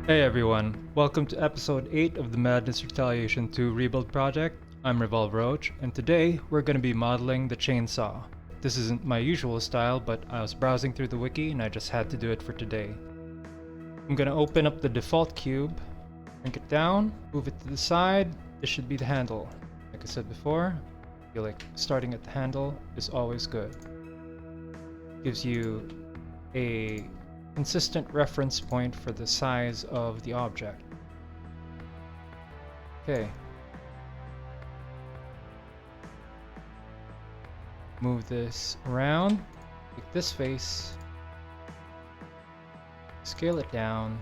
Hey everyone, welcome to episode 8 of the Madness Retaliation 2 Rebuild project. I'm Revolutionize, and today we're going to be modeling the chainsaw. This isn't my usual style, but I was browsing through the wiki and I just had to do it for today. I'm going to open up the default cube, shrink it down, move it to the side. This should be the handle. Like I said before, I feel like starting at the handle is always good. Gives you a consistent reference point for the size of the object. Okay. Move this around. Take this face. Scale it down.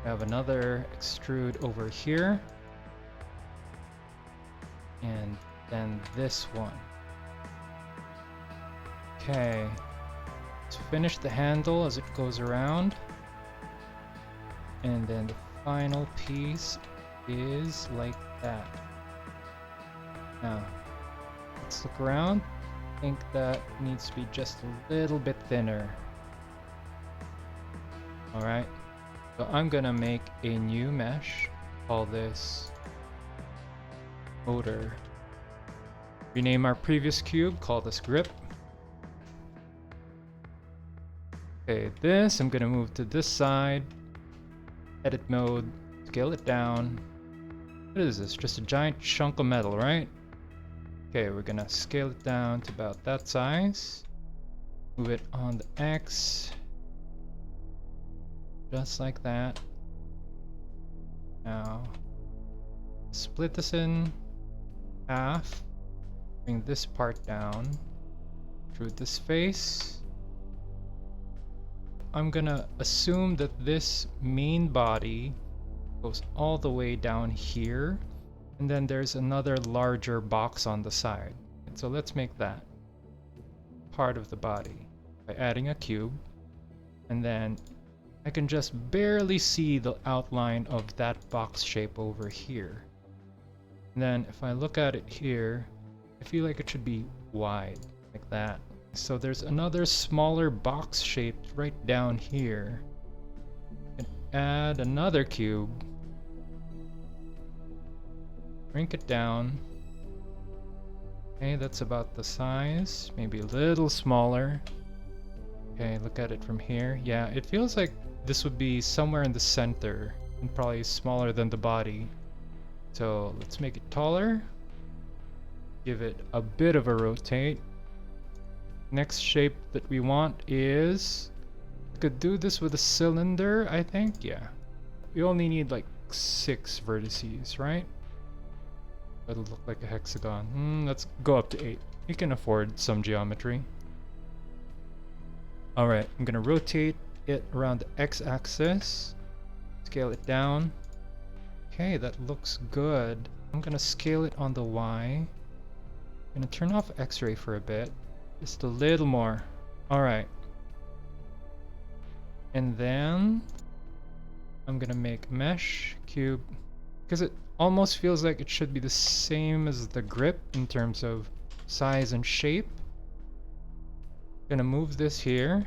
I have another extrude over here. And then this one. Okay. Let's finish the handle as it goes around. And then the final piece is like that. Now, let's look around. I think that needs to be just a little bit thinner. Alright, so I'm gonna make a new mesh. Call this motor. Rename our previous cube, call this grip. Okay, this I'm gonna move to this side, edit mode, scale it down. What is this? Just a giant chunk of metal, right? Okay, we're gonna scale it down to about that size. Move it on the X. Just like that. Now, split this in half. Bring this part down through this face. I'm gonna assume that this main body goes all the way down here, and then there's another larger box on the side. And so let's make that part of the body by adding a cube, and then I can just barely see the outline of that box shape over here. And then if I look at it here, I feel like it should be wide, like that. So there's another smaller box shaped right down here. And add another cube. Shrink it down. Okay, that's about the size. Maybe a little smaller. Okay, look at it from here. Yeah, it feels like this would be somewhere in the center and probably smaller than the body. So let's make it taller. Give it a bit of a rotate. Next shape that we want is, we could do this with a cylinder, I think. Yeah, we only need like 6 vertices, right? It'll look like a hexagon. Let's go up to 8. You can afford some geometry. Alright, I'm gonna rotate it around the x-axis, scale it down. Okay, that looks good. I'm gonna scale it on the y. I'm gonna turn off x-ray for a bit. Just a little more. Alright. And then I'm gonna make mesh cube, because it almost feels like it should be the same as the grip in terms of size and shape. Gonna move this here,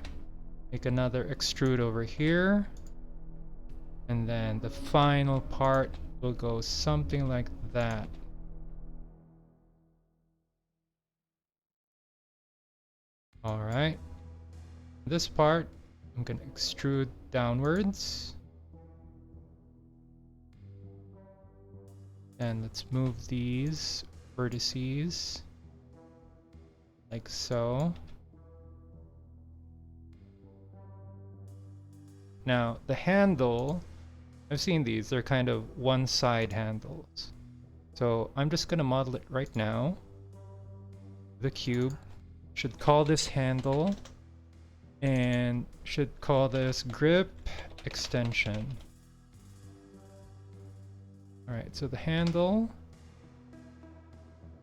make another extrude over here, and then the final part will go something like that. Alright, this part I'm gonna extrude downwards. And let's move these vertices like so. Now the handle, I've seen these, they're kind of one side handles. So I'm just gonna model it right now. The cube. Should call this handle and should call this grip extension. Alright, so the handle,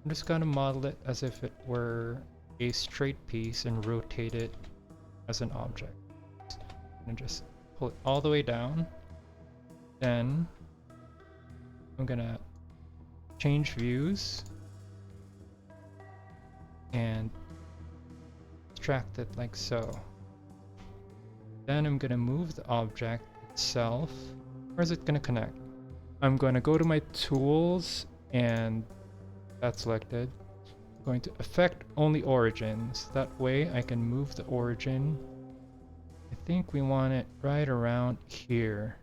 I'm just gonna model it as if it were a straight piece and rotate it as an object. And just pull it all the way down. Then I'm gonna change views and extract it like so. Then I'm gonna move the object itself. Where is it gonna connect? I'm going to go to my tools and that's selected. I'm going to affect only origins. That way I can move the origin. I think we want it right around here.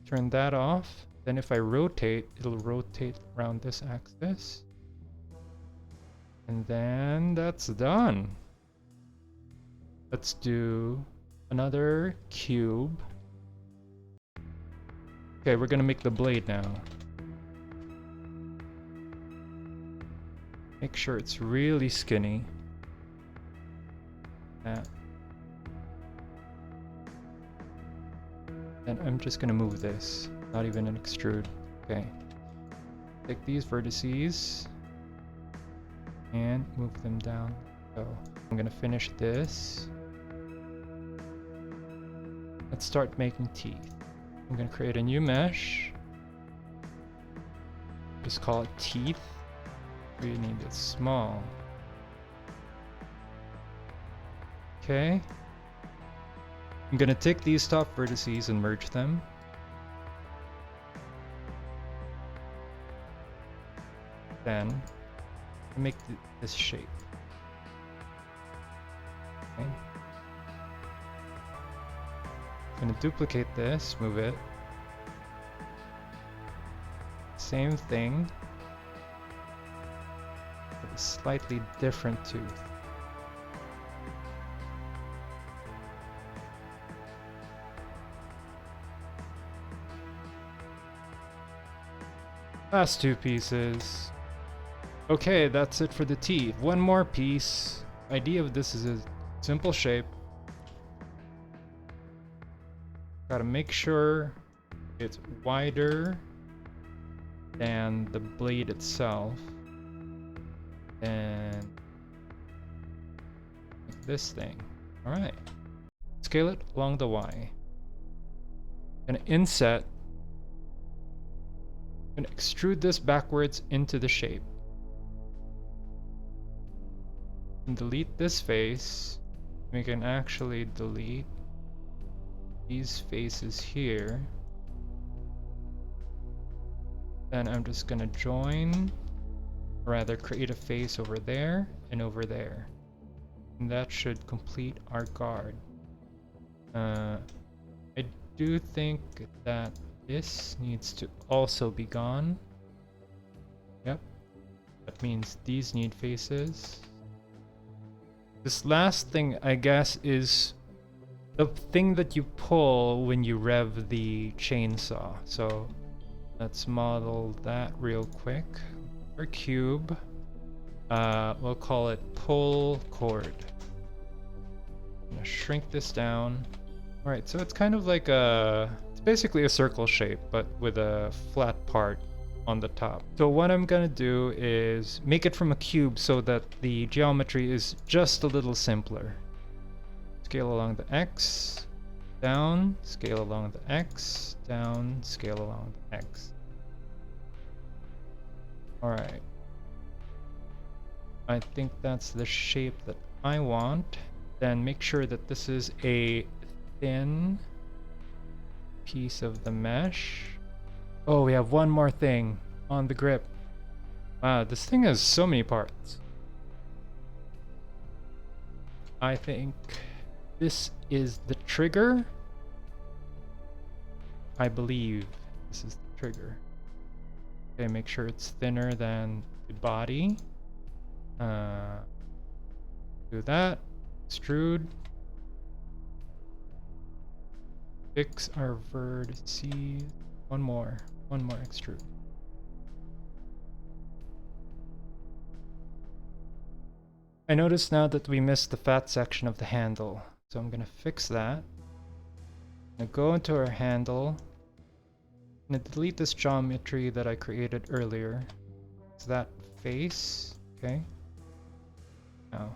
Turn that off. Then if I rotate, it'll rotate around this axis. And then that's done. Let's do another cube. Okay, we're gonna make the blade now. Make sure it's really skinny. That. And I'm just gonna move this. Not even an extrude. Okay. Take these vertices and move them down. So I'm gonna finish this. Let's start making teeth. I'm gonna create a new mesh. Just call it teeth. We need it small. Okay. I'm gonna take these top vertices and merge them. Then make this shape. Okay. I'm gonna duplicate this, move it. Same thing. With a slightly different tooth. Last two pieces. Okay, that's it for the teeth. One more piece. Idea of this is a simple shape. Gotta make sure it's wider than the blade itself. And like this thing. Alright. Scale it along the Y. Gonna inset. Gonna extrude this backwards into the shape. And delete this face. We can actually delete these faces here. Then I'm just gonna join, or rather create a face over there and over there. And that should complete our guard. I do think that this needs to also be gone. Yep. That means these need faces. This last thing, I guess, is the thing that you pull when you rev the chainsaw. So let's model that real quick. Our cube. We'll call it pull cord. I'm gonna shrink this down. Alright, so it's kind of like it's basically a circle shape, but with a flat part on the top. So what I'm gonna do is make it from a cube so that the geometry is just a little simpler. Scale along the X, down, scale along the X, down, scale along the X. Alright. I think that's the shape that I want. Then make sure that this is a thin piece of the mesh. Oh, we have one more thing on the grip. Wow, this thing has so many parts. I think this is the trigger. I believe this is the trigger. Okay, make sure it's thinner than the body. Do that. Extrude. Fix our vertices. One more extrude. I notice now that we missed the fat section of the handle, so I'm gonna fix that. I'm gonna go into our handle. I'm gonna delete this geometry that I created earlier. It's that face, okay? Now, I'm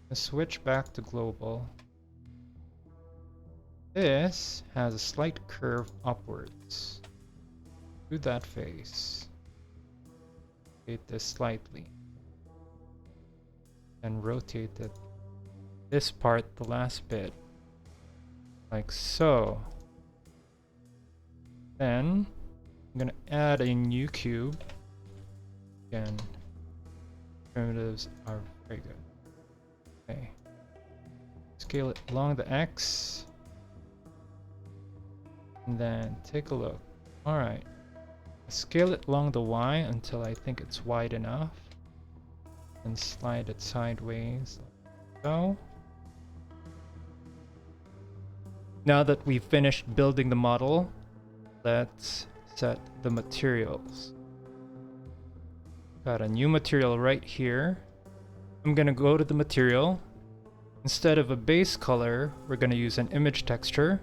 gonna switch back to global. This has a slight curve upwards. Do that face. Rotate this slightly. And rotate it. This part, the last bit. Like so. Then I'm gonna add a new cube. Again, primitives are very good. Okay. Scale it along the X. And then take a look. Alright. Scale it along the Y until I think it's wide enough. And slide it sideways like so. Now that we've finished building the model, let's set the materials. Got a new material right here. I'm gonna go to the material. Instead of a base color, we're gonna use an image texture.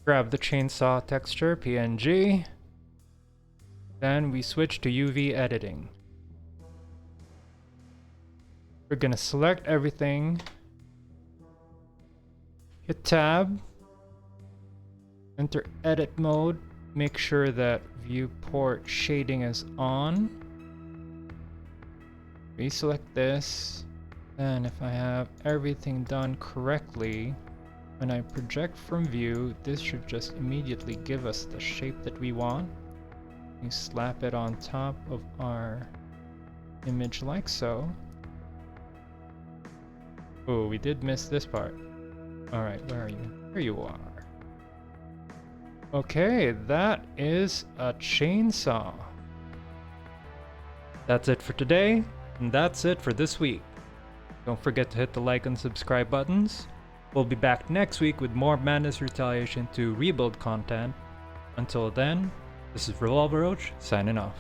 Grab the chainsaw texture, PNG. Then we switch to UV editing. We're gonna select everything. Hit tab. Enter edit mode. Make sure that viewport shading is on. Reselect this. And if I have everything done correctly, when I project from view, this should just immediately give us the shape that we want. We slap it on top of our image like so. Oh, we did miss this part. Alright, where are you? There you are. Okay, that is a chainsaw. That's it for today, and that's it for this week. Don't forget to hit the like and subscribe buttons. We'll be back next week with more Madness Retaliation 2 rebuild content. Until then, this is Revolver Roach signing off.